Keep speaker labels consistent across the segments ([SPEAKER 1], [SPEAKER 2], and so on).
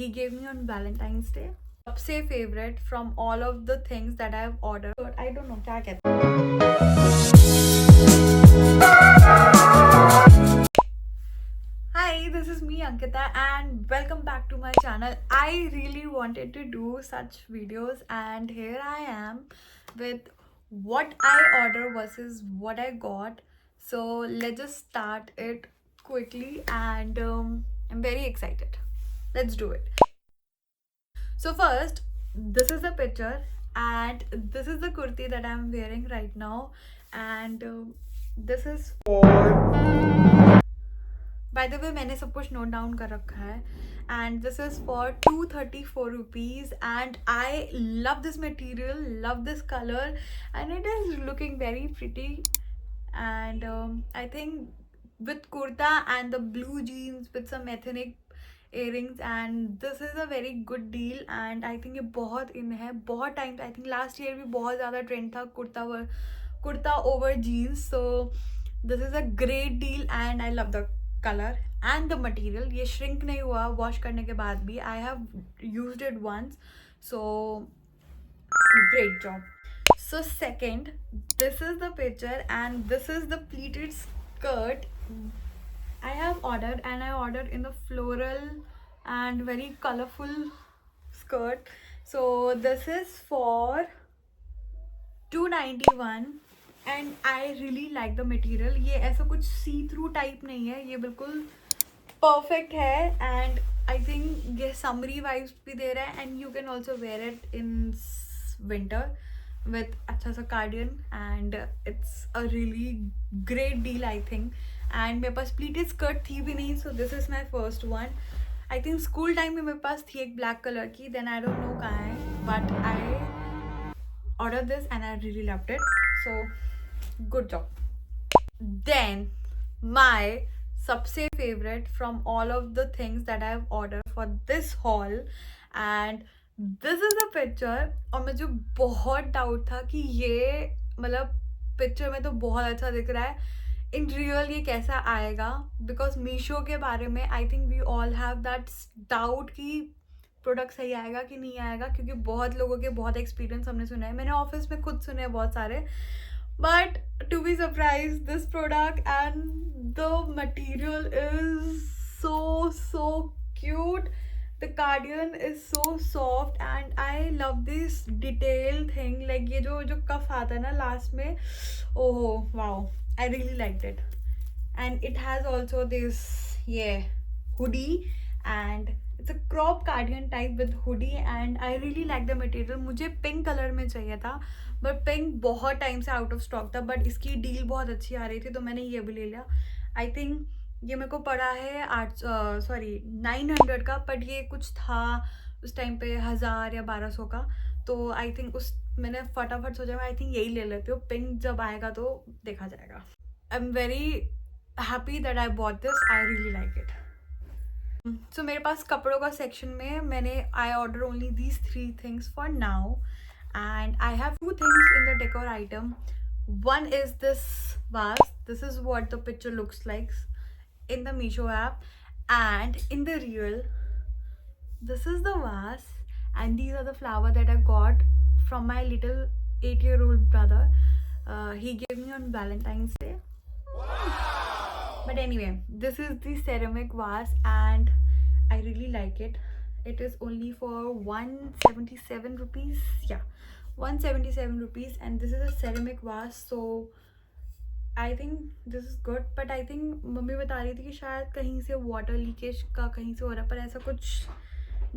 [SPEAKER 1] he gave me on Valentine's Day. सबसे favorite from all of the things that I have ordered. But I don't know क्या कहते Hi, this is me Ankita and welcome back to my channel. I really wanted to do such videos and here I am with what I ordered versus what I got. So let's just start it quickly and I'm very excited. Let's do it. So first, this is the picture and this is the kurti that I'm wearing right now and this is by the way मैंने सब कुछ note down कर रखा है and this is for 234 rupees and I love this material, love this color and it is looking very pretty and I think with kurta and the blue jeans with some ethnic earrings and this is a very good deal and I think ये बहुत इन है बहुत time I think last year भी बहुत ज़्यादा trend था kurta over jeans so this is a great deal and I love the color and the material ये shrink नहीं हुआ wash करने के बाद भी I have used it once so great job. So second, this is the picture and this is the pleated skirt I have ordered and I ordered in the floral and very colorful skirt. So this is for 291 and I really like the material. ये ऐसा कुछ see through type नहीं है ये बिल्कुल perfect है and I think ये summery vibes भी दे रहा है and you can also wear it in winter with अच्छा सा cardigan and it's a really great deal I think and मेरे पास pleated skirt थी भी नहीं so this is my first one. I think school time में मेरे पास थी एक black color की then I don't know कहाँ है but I ordered this and I really loved it so good job. Then my सबसे favorite from all of the things that I have ordered for this haul and this is the picture और मुझे बहुत doubt था कि ये मतलब picture में तो बहुत अच्छा दिख रहा है इन रियल ये कैसा आएगा बिकॉज मीशो के बारे में I think we all have that doubt कि प्रोडक्ट सही आएगा कि नहीं आएगा क्योंकि बहुत लोगों के बहुत एक्सपीरियंस हमने सुना है मैंने ऑफिस में खुद सुने हैं बहुत सारे but to be surprised this product and the material is so cute. The cardigan is so soft and I love this detail thing like ये जो cuff आता है ना last में oh wow I really liked it and it has also this hoodie and it's a crop cardigan type with hoodie and I really like the material. मुझे pink colour में चाहिए था बट पिंक बहुत time से out of stock था but इसकी deal बहुत अच्छी आ रही थी तो मैंने ये भी ले लिया. आई थिंक ये मेरे को पड़ा है 900 का बट ये कुछ था उस टाइम पे 1000 या 1200 का तो आई थिंक उस मैंने फटाफट सोचा मैं आई थिंक यही ले लेती हूँ पिंक जब आएगा तो देखा जाएगा. I am very happy that I bought this I really like it. So मेरे पास कपड़ों का सेक्शन में मैंने I order only these 3 things for now and I have 2 things in the decor item. One is this vase. This is what the picture looks like in the Meesho app and in the real this is the vase and these are the flowers that I got from my little 8-year-old brother. He gave me on Valentine's Day. Wow. But anyway, this is the ceramic vase and I really like it. It is only for 177 rupees. Yeah, 177 rupees and this is a ceramic vase so I think this is good but I think mummy बता रही थी कि शायद कहीं से water leakage का कहीं से हो रहा है पर ऐसा कुछ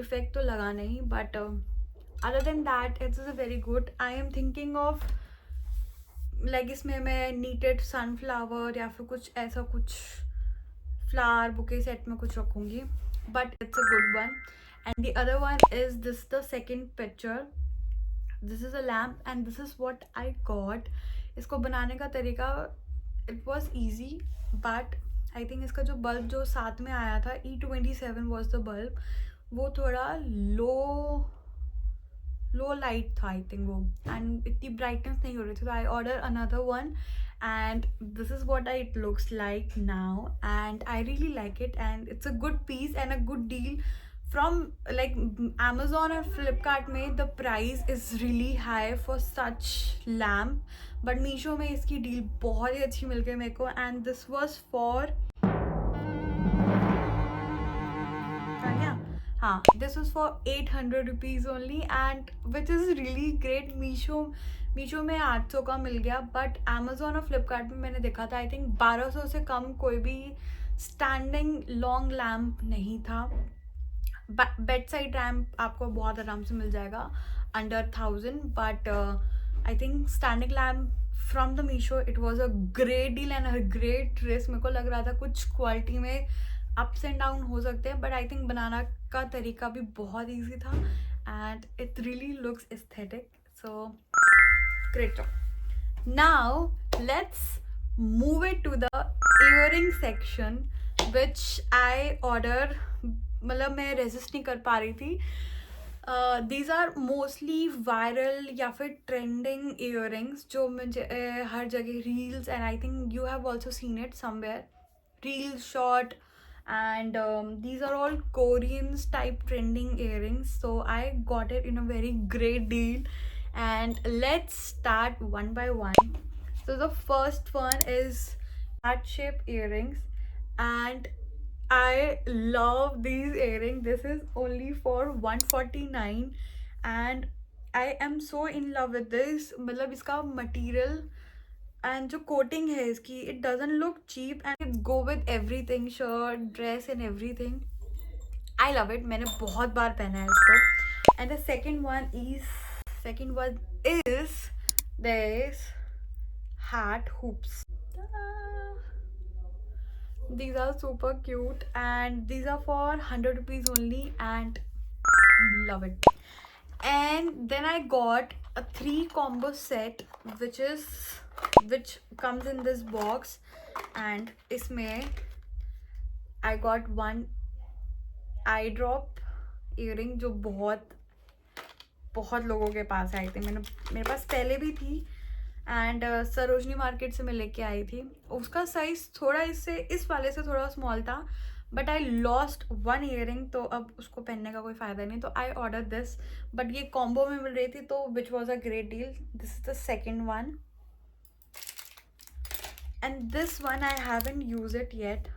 [SPEAKER 1] डिफेक्ट तो लगा नहीं but other than that it's is a very good. I am thinking of like इसमें मैं नीटेड सनफ्लावर या फिर कुछ ऐसा कुछ फ्लावर बुके सेट में कुछ रखूँगी but it's a good one. And the other one is this the second picture. This is a lamp and this is what I got. इसको बनाने का तरीका it was easy but I think इसका जो bulb जो साथ में आया था E27 was the bulb वो थोड़ा लो लाइट था आई थिंक वो एंड इतनी ब्राइटनेस नहीं हो रही थी तो I order another one and this is what it looks like now and I really like it and it's a good piece and a good deal from like Amazon और Flipkart में the price is really high for such lamp, but Meesho में इसकी deal बहुत ही अच्छी मिल गई मेरे को, and this was for हाँ, this was for 800 rupees only, and which is really great. Meesho में 800 का मिल गया, बट Amazon और Flipkart में मैंने देखा था आई थिंक 1200 से कम कोई भी स्टैंडिंग लॉन्ग लैम्प नहीं था. बेड साइड लैम्प आपको बहुत आराम से मिल जाएगा under 1000, but I think standing lamp from the Meesho it was a great deal and a great risk. मेरे को लग रहा था कुछ क्वालिटी में अप्स एंड डाउन हो सकते हैं, बट आई थिंक बनाना का तरीका भी बहुत ईजी था and it really looks aesthetic. So great job. Now let's move it to the earring section which I order. मतलब मैं रेजिस्ट नहीं कर पा रही थी. These are mostly viral या फिर trending earrings जो मुझे हर जगह reels, and I think you have also seen it somewhere, reels short, and these are all Koreans type trending earrings. So I got it in a very great deal, and let's start one by one. So the first one is heart shape earrings, and I love these earrings. This is only for 149, and I am so in love with this. मतलब इसका material and जो coating है इसकी, it doesn't look cheap and it go with everything, shirt, dress and everything. I love it. मैंने बहुत बार पहना है इसको. And the second one is this hat hoops. These are super cute, and these are for 100 rupees only, and love it. And then I got a 3 combo set which comes in this box, and इसमें I got one eye drop earring जो बहुत लोगों के पास है. I think मेरे पास पहले भी थी, एंड सरोजनी मार्केट से मैं लेके आई थी. उसका साइज़ थोड़ा इस वाले से थोड़ा स्मॉल था, but I lost one earring, तो अब उसको पहनने का कोई फ़ायदा नहीं, तो आई ऑर्डर दिस. बट ये कॉम्बो में मिल रही थी, तो which was a great deal. This is the second one, and this one I haven't use it yet,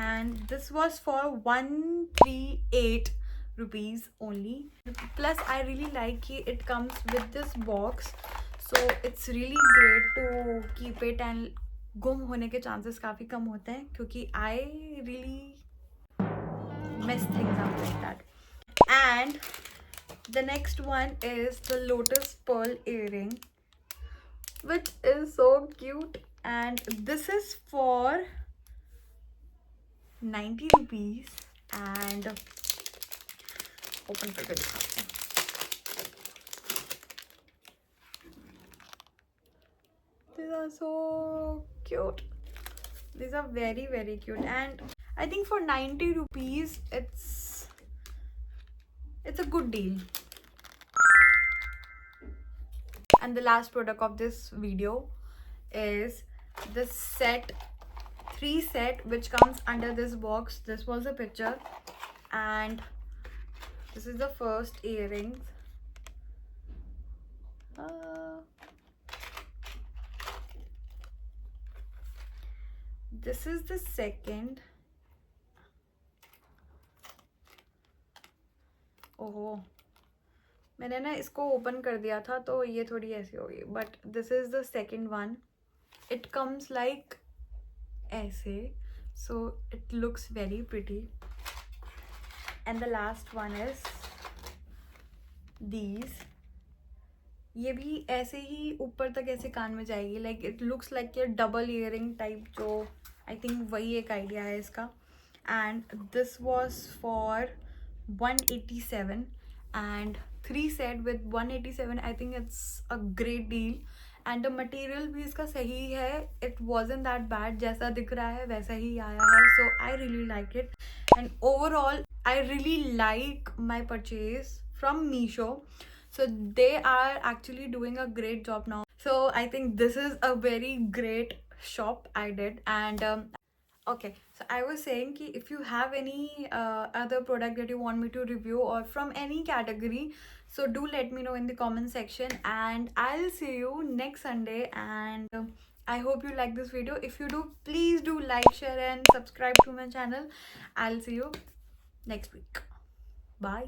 [SPEAKER 1] and this was for 138 rupees only. Plus I really like it comes with this box, so it's really great to keep it, and गुम होने के chances काफ़ी कम होते हैं, क्योंकि I really mess things up like that. And the next one is the lotus pearl earring, which is so cute, and this is for 90 rupees, and open करके दिखाते हैं. These are so cute. These are very very cute, and I think for 90 rupees it's a good deal. And the last product of this video is this set 3 set which comes under this box. This was a picture, and this is the first earrings. This is the second. ओहो, मैंने ना इसको open कर दिया था तो ये थोड़ी ऐसी हो गई, but this is the second one. It comes like ऐसे, so it looks very pretty. And the last one is these. ये भी ऐसे ही ऊपर तक ऐसे कान में जाएगी, like it looks like a double earring type, जो I think वही एक आइडिया है इसका. And this was for 187, and 3 set with 187. I think it's a great deal. And the material भी इसका सही है. इट वॉजंट दैट बैड, जैसा दिख रहा है वैसा ही आया है. So I really like it, and overall I really like my purchase from Meesho. So they are actually doing a great job now. So I think this is a very great shop I did, and Okay, so I was saying ki if you have any other product that you want me to review or from any category, so do let me know in the comment section, and I'll see you next Sunday. And I hope you like this video. If you do, please do like, share, and subscribe to my channel. I'll see you next week. Bye.